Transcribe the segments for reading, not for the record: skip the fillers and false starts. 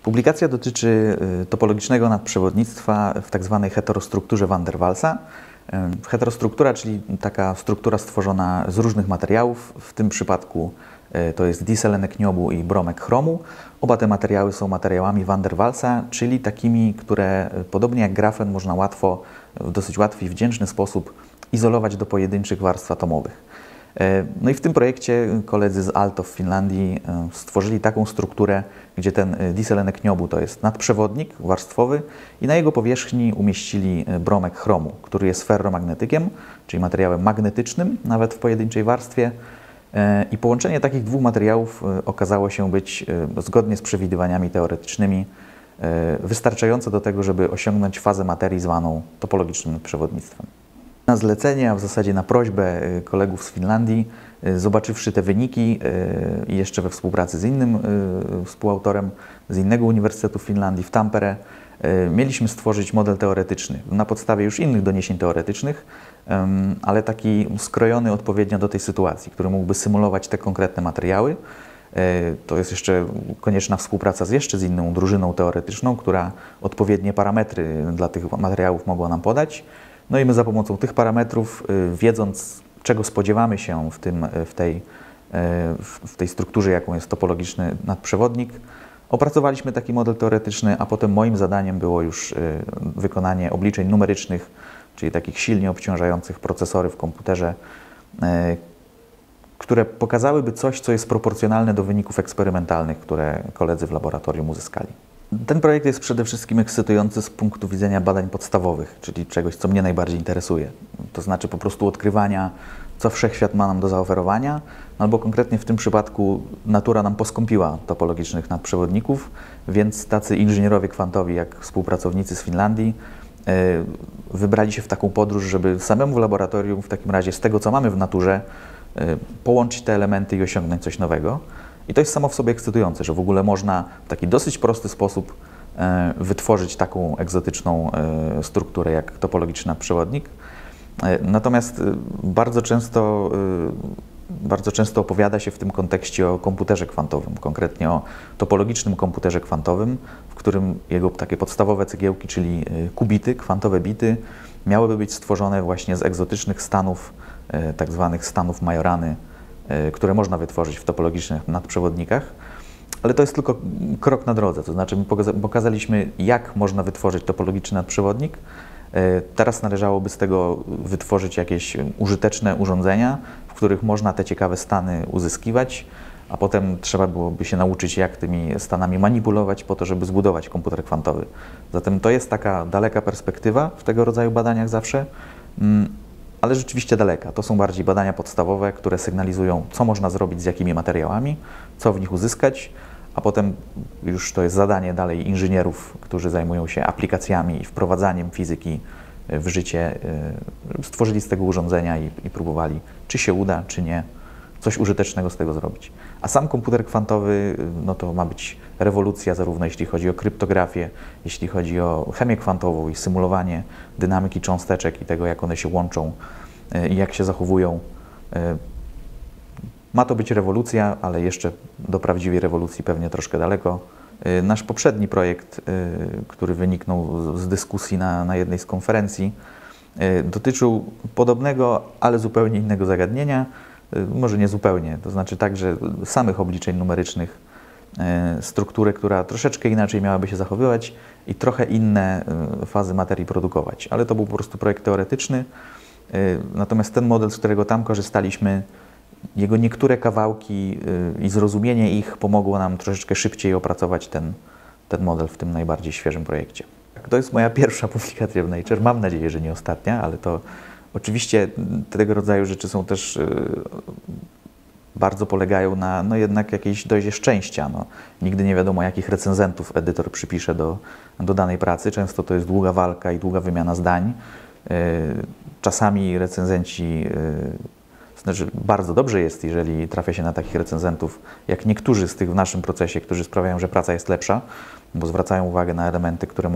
Publikacja dotyczy topologicznego nadprzewodnictwa w tak zwanej heterostrukturze van der Waalsa. Heterostruktura, czyli taka struktura stworzona z różnych materiałów, w tym przypadku to jest diselenek niobu i bromek chromu. Oba te materiały są materiałami van der Waalsa, czyli takimi, które podobnie jak grafen można łatwo, w dosyć łatwy i wdzięczny sposób izolować do pojedynczych warstw atomowych. No i w tym projekcie koledzy z Aalto w Finlandii stworzyli taką strukturę, gdzie ten diselenek niobu to jest nadprzewodnik warstwowy i na jego powierzchni umieścili bromek chromu, który jest ferromagnetykiem, czyli materiałem magnetycznym, nawet w pojedynczej warstwie. I połączenie takich dwóch materiałów okazało się być, zgodnie z przewidywaniami teoretycznymi, wystarczające do tego, żeby osiągnąć fazę materii zwaną topologicznym przewodnictwem. Na zlecenie, a w zasadzie na prośbę kolegów z Finlandii, zobaczywszy te wyniki i jeszcze we współpracy z innym współautorem z innego uniwersytetu w Finlandii, w Tampere, mieliśmy stworzyć model teoretyczny na podstawie już innych doniesień teoretycznych, ale taki skrojony odpowiednio do tej sytuacji, który mógłby symulować te konkretne materiały. To jest jeszcze konieczna współpraca z inną drużyną teoretyczną, która odpowiednie parametry dla tych materiałów mogła nam podać. No i my za pomocą tych parametrów, wiedząc, czego spodziewamy się w tej strukturze, jaką jest topologiczny nadprzewodnik, opracowaliśmy taki model teoretyczny, a potem moim zadaniem było już wykonanie obliczeń numerycznych, czyli takich silnie obciążających procesory w komputerze, które pokazałyby coś, co jest proporcjonalne do wyników eksperymentalnych, które koledzy w laboratorium uzyskali. Ten projekt jest przede wszystkim ekscytujący z punktu widzenia badań podstawowych, czyli czegoś, co mnie najbardziej interesuje. To znaczy po prostu odkrywania, co wszechświat ma nam do zaoferowania, albo konkretnie w tym przypadku natura nam poskąpiła topologicznych nadprzewodników, więc tacy inżynierowie kwantowi, jak współpracownicy z Finlandii, wybrali się w taką podróż, żeby samemu w laboratorium w takim razie z tego, co mamy w naturze, połączyć te elementy i osiągnąć coś nowego. I to jest samo w sobie ekscytujące, że w ogóle można w taki dosyć prosty sposób wytworzyć taką egzotyczną strukturę jak topologiczny nadprzewodnik. Natomiast bardzo często opowiada się w tym kontekście o komputerze kwantowym, konkretnie o topologicznym komputerze kwantowym, w którym jego takie podstawowe cegiełki, czyli kubity, kwantowe bity, miałyby być stworzone właśnie z egzotycznych stanów, tak zwanych stanów Majorany, które można wytworzyć w topologicznych nadprzewodnikach, ale to jest tylko krok na drodze, to znaczy my pokazaliśmy, jak można wytworzyć topologiczny nadprzewodnik. Teraz należałoby z tego wytworzyć jakieś użyteczne urządzenia, w których można te ciekawe stany uzyskiwać, a potem trzeba byłoby się nauczyć, jak tymi stanami manipulować po to, żeby zbudować komputer kwantowy. Zatem to jest taka daleka perspektywa w tego rodzaju badaniach zawsze, ale rzeczywiście daleka. To są bardziej badania podstawowe, które sygnalizują, co można zrobić z jakimi materiałami, co w nich uzyskać, a potem już to jest zadanie dalej inżynierów, którzy zajmują się aplikacjami i wprowadzaniem fizyki w życie, stworzyli z tego urządzenia i próbowali, czy się uda, czy nie, coś użytecznego z tego zrobić. A sam komputer kwantowy, no to ma być rewolucja zarówno jeśli chodzi o kryptografię, jeśli chodzi o chemię kwantową i symulowanie dynamiki cząsteczek i tego, jak one się łączą i jak się zachowują. Ma to być rewolucja, ale jeszcze do prawdziwej rewolucji pewnie troszkę daleko. Nasz poprzedni projekt, który wyniknął z dyskusji na jednej z konferencji, dotyczył podobnego, ale zupełnie innego zagadnienia. Może nie zupełnie, to znaczy także samych obliczeń numerycznych, struktury, która troszeczkę inaczej miałaby się zachowywać i trochę inne fazy materii produkować. Ale to był po prostu projekt teoretyczny, natomiast ten model, z którego tam korzystaliśmy, jego niektóre kawałki i zrozumienie ich pomogło nam troszeczkę szybciej opracować ten model w tym najbardziej świeżym projekcie. To jest moja pierwsza publikacja w Nature, mam nadzieję, że nie ostatnia, ale to oczywiście tego rodzaju rzeczy są też bardzo polegają na jednak jakiejś dozie szczęścia. No, nigdy nie wiadomo, jakich recenzentów edytor przypisze do danej pracy. Często to jest długa walka i długa wymiana zdań. Czasami recenzenci, znaczy bardzo dobrze jest, jeżeli trafia się na takich recenzentów, jak niektórzy z tych w naszym procesie, którzy sprawiają, że praca jest lepsza, bo zwracają uwagę na elementy, które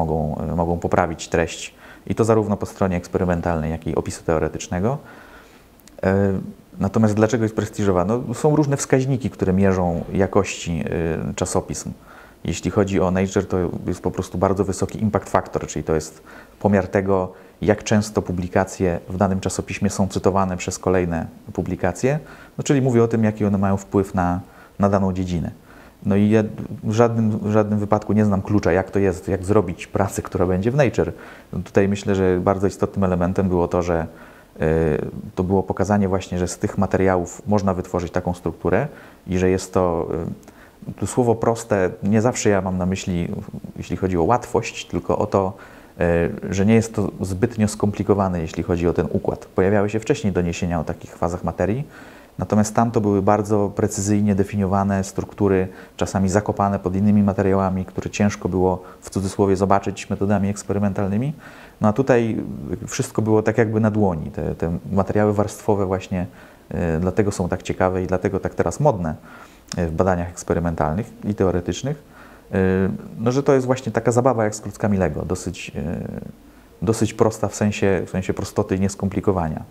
mogą poprawić treść i to zarówno po stronie eksperymentalnej, jak i opisu teoretycznego. Natomiast dlaczego jest prestiżowa? No, są różne wskaźniki, które mierzą jakości czasopism. Jeśli chodzi o Nature, to jest po prostu bardzo wysoki impact factor, czyli to jest pomiar tego, jak często publikacje w danym czasopiśmie są cytowane przez kolejne publikacje, no, czyli mówię o tym, jaki one mają wpływ na daną dziedzinę. No i ja w żadnym wypadku nie znam klucza, jak to jest, jak zrobić pracę, która będzie w Nature. No tutaj myślę, że bardzo istotnym elementem było to, że to było pokazanie właśnie, że z tych materiałów można wytworzyć taką strukturę i że jest to słowo proste, nie zawsze ja mam na myśli, jeśli chodzi o łatwość, tylko o to, że nie jest to zbytnio skomplikowane, jeśli chodzi o ten układ. Pojawiały się wcześniej doniesienia o takich fazach materii, natomiast tam to były bardzo precyzyjnie definiowane struktury, czasami zakopane pod innymi materiałami, które ciężko było w cudzysłowie zobaczyć metodami eksperymentalnymi. No a tutaj wszystko było tak jakby na dłoni. Te materiały warstwowe właśnie dlatego są tak ciekawe i dlatego tak teraz modne w badaniach eksperymentalnych i teoretycznych, no, że to jest właśnie taka zabawa jak z klockami Lego, dosyć prosta w sensie prostoty i nieskomplikowania.